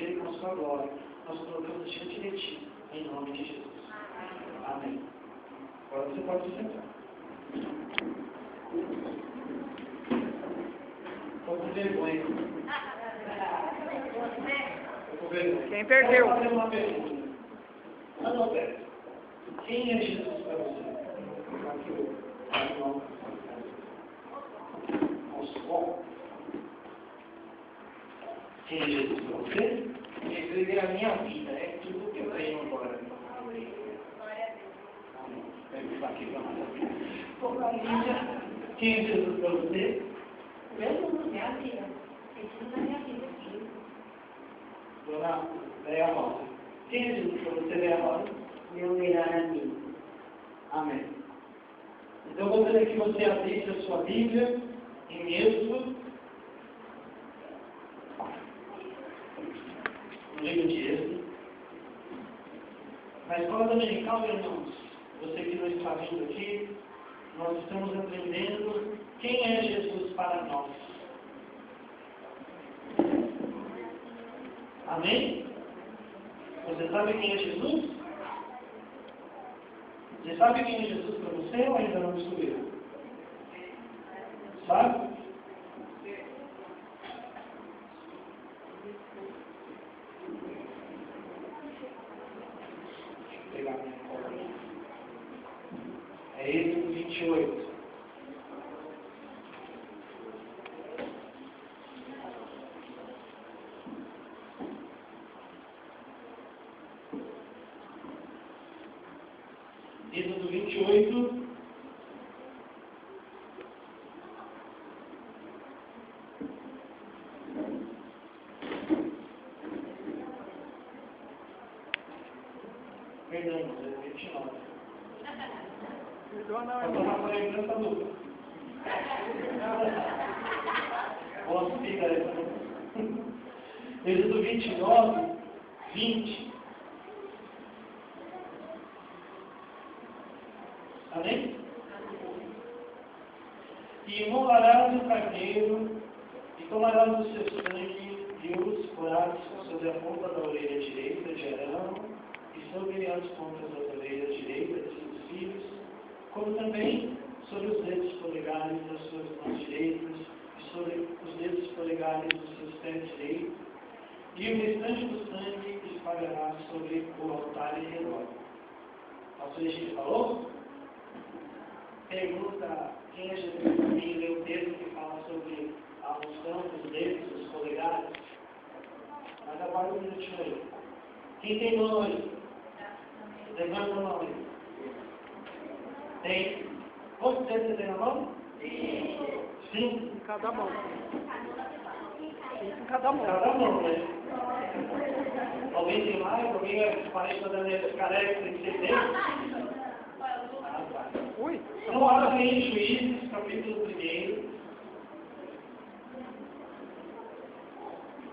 e com a sua glória, nós colocamos diante de Ti, em nome de Jesus. Amém. Agora você pode se sentar. Estou com vergonha. Quem perdeu? Eu vou fazer uma pergunta. Adalberto, quem é Jesus para você? Aqui o irmão. Bom. Quem é Jesus para você? Jesus é a minha vida, é tudo que eu tenho agora. Quem é Jesus para você? Jesus, minha vida. Jesus é minha vida. Dona Leia Rosa. Quem é Jesus para você, Leia Rosa? Meu melhor amigo. Amém. Então, eu gostaria que você abrisse a sua Bíblia em Êxodo, no livro de Êxodo. Na escola dominical, irmãos, você que não está vindo aqui, nós estamos aprendendo quem é Jesus para nós. Amém? Você sabe quem é Jesus? Você sabe quem é Jesus para você ou ainda não descobriu? Sabe? Deixa eu pegar minha cola aqui. É Êxodo 28. Êxodo 28. Perdão, 29. Perdoa não, Pastor irmão. Rafael, canta a dupla. Posso pegar essa? Êxodo 29, 20. Amém? E imolarás o carneiro, e tomarás o seu sangue, e os porás sobre a ponta da orelha direita de Arão, e sobre as pontas das orelhas direitas de seus filhos, como também sobre os dedos polegares das suas mãos direitas, e sobre os dedos polegares dos seus pés direitos, e o restante do sangue espalhará sobre o altar em redor. Pastor Egídio falou? Pergunta quem é Jesus para mim, lê o texto que fala sobre a unção dos dedos, dos polegares. Mas agora um minutinho aí. Quem tem mão aí? Levanta a mão aí. Tem? Quantos dedos você tem na mão? Sim. Em cada mão. Em cada mão. Cada mão, né? Alguém tem mais? Alguém parece que está careca, tem que ser dedo? Ah, tá. Ui. Então, abra aí em Juízes, capítulo 1.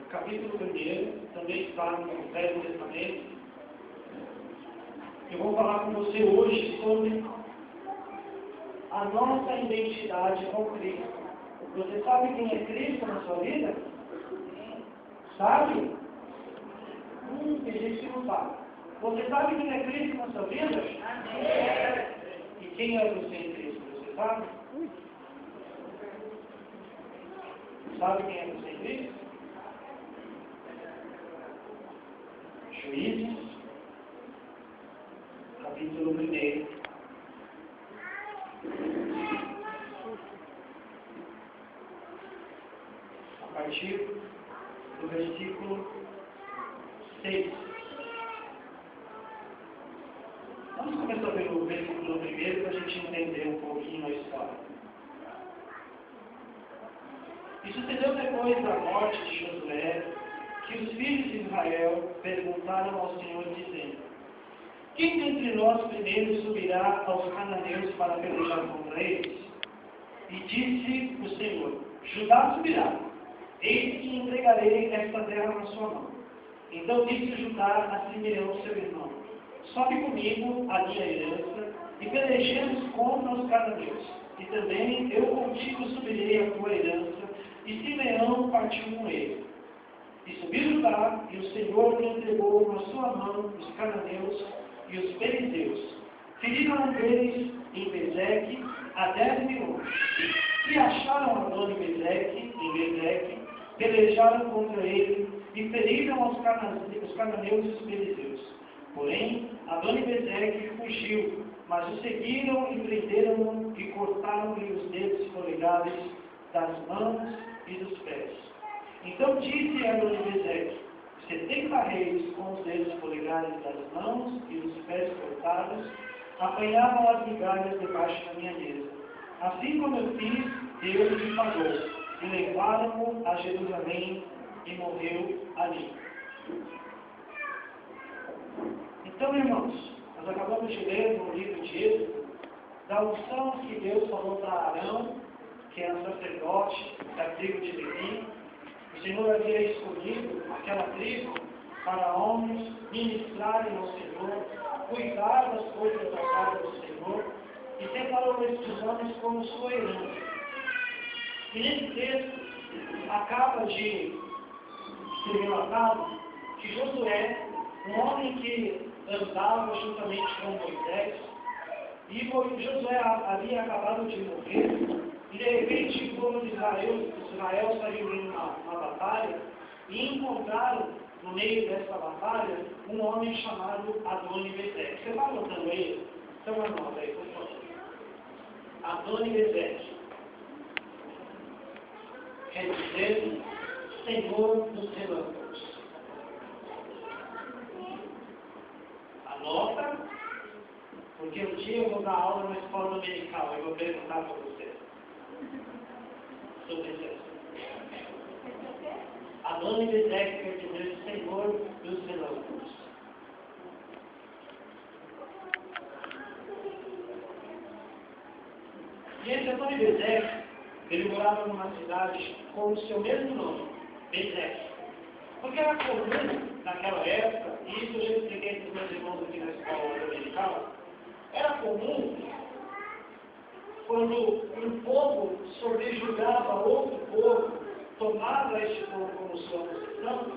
Capítulo 1, também está no Velho Testamento. Eu vou falar com você hoje sobre a nossa identidade com Cristo. Você sabe quem é Cristo na sua vida? Sabe? Tem gente que não sabe. Você sabe quem é Cristo na sua vida? Amém. E quem é você em Cristo? Você sabe? Sabe quem é você em Cristo? Juízes, capítulo 1. A partir do versículo 6. Vamos começar pelo versículo 1 para a gente entender um pouquinho a história. E sucedeu depois da morte de Josué, que os filhos de Israel perguntaram ao Senhor, dizendo: quem dentre nós primeiro subirá aos cananeus para pelejar contra eles? E disse o Senhor: Judá subirá, eis que entregarei esta terra na sua mão. Então disse Judá a Simeão, seu irmão: sobe comigo a minha herança, e pelejemos contra os cananeus. E também eu contigo subirei a tua herança. E Simeão partiu com ele. E subiu Judá, e o Senhor entregou na sua mão os cananeus e os filisteus. Feriram eles em Bezeque a 10 mil. E acharam Adoni-Bezeque em Bezeque, pelejaram contra ele e feriram os cananeus e os filisteus. Porém, Adoni-Bezeque fugiu, mas o seguiram e prenderam-no e cortaram-lhe os dedos polegares das mãos e dos pés. Então disse Adoni-Bezeque: 70 reis com os dedos polegares das mãos e dos pés cortados apanhavam as migalhas debaixo da minha mesa. Assim como eu fiz, Deus me pagou, e levaram-o a Jerusalém e morreu ali. Então, irmãos, nós acabamos de ler no livro de Êxodo da unção que Deus falou para Arão, que era sacerdote da tribo de Levi. O Senhor havia escolhido aquela tribo para homens ministrarem ao Senhor, cuidar das coisas da casa do Senhor, e separou esses homens como sua herança. E nesse texto acaba de ser relatado que Josué, um homem que andava juntamente com Moisés, e Josué havia acabado de morrer, e de repente o povo de Israel saiu em uma batalha, e encontraram no meio dessa batalha um homem chamado Adoni-Bezeque. Você está anotando ele? Então anota aí, por favor. Adoni-Bezeque quer dizer Senhor dos relâmpagos. Anota, porque um dia eu vou dar aula na escola dominical e vou perguntar para você sobre esse assunto. Adoni-Bezeque quer dizer Senhor dos relâmpagos. E esse Adoni-Bezeque, ele morava numa cidade com o seu mesmo nome, Bezeque. Porque era comum naquela época, e isso eu já expliquei para os meus irmãos aqui na escola dominical, era comum quando um povo subjugava outro povo, tomava este povo como sua possessão,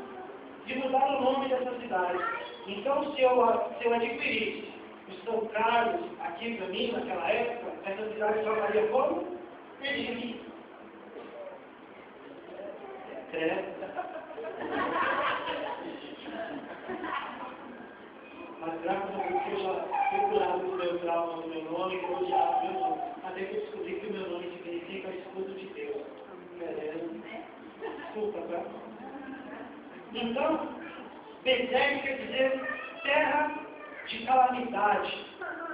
de mudar o nome dessa cidade. Então, se eu adquirisse o São Carlos aqui para mim, naquela época, essa cidade chamaria como? Perdi. Mas graças a Deus eu já fui curado do meu trauma, do meu nome, e hoje já meu nome. Até que eu descobri que o meu nome significa escudo de Deus. Desculpa, tá? Então, Bezeque quer dizer terra de calamidade,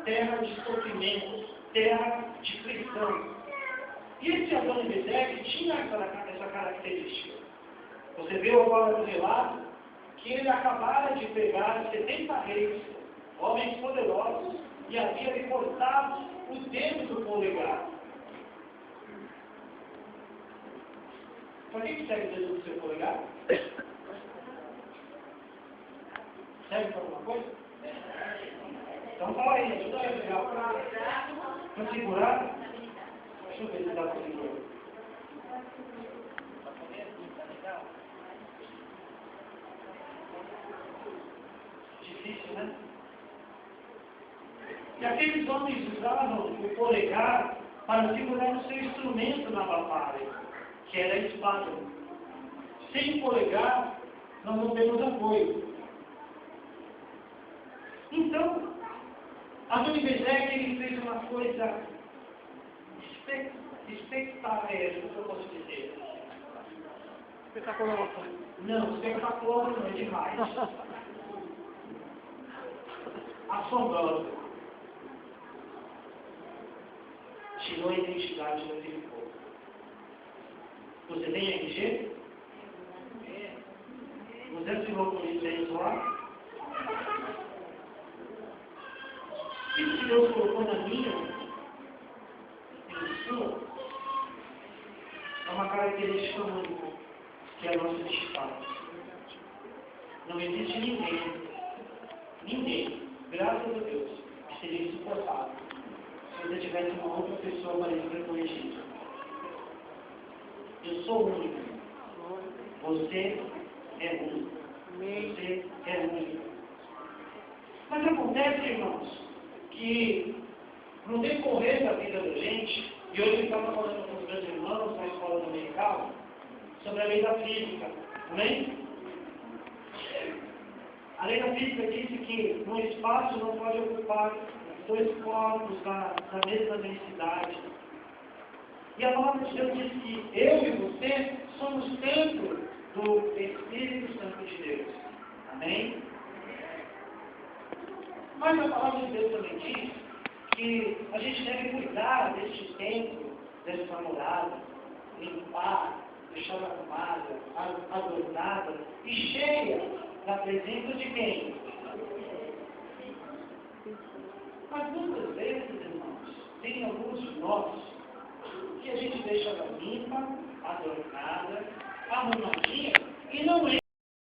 terra de sofrimento, terra de prisão. E esse Adoni-Bezeque tinha essa característica. Você viu agora no relato que ele acabara de pegar 70 reis, homens poderosos, e havia lhe cortado o dedo do polegar. Para que serve o dedo do seu polegar? Serve para alguma coisa? Então fala aí, ajuda aí, legal. Para segurar? Deixa eu ver se dá para segurar. Difícil, né? E aqueles homens usavam o polegar para segurar o seu instrumento na batalha, que era a espada. Sem polegar, nós não temos apoio. Então, Adoni-Bezeque ele fez uma coisa espetacular, que eu posso dizer. Espetacular. Não, espetacular não é demais. Assombrosa. Tirou a identidade daquele povo. Você tem RG? Você assinou com licença lá? Isso que Deus colocou na minha e na sua é uma característica única, que é a nossa identidade. Não existe ninguém, graças a Deus, que seria insuportável se você tivesse uma outra pessoa parecida com o Egito. Eu sou único. Você é único. Amém. Você é único. Mas acontece, irmãos, que no decorrer da vida da gente, e hoje eu estava falando com os meus irmãos na escola dominical, sobre a lei da física. Amém? A lei da física disse que no espaço não pode ocupar dois corpos da mesma densidade. E a palavra de Deus diz que eu e você somos templo do Espírito Santo de Deus. Amém? Mas a palavra de Deus também diz que a gente deve cuidar deste templo, dessa morada, limpar, deixar arrumada, adornada e cheia da presença de quem? Mas muitas vezes, irmãos, tem alguns de nós que a gente deixa ela limpa, adornada, arrumadinha e não é.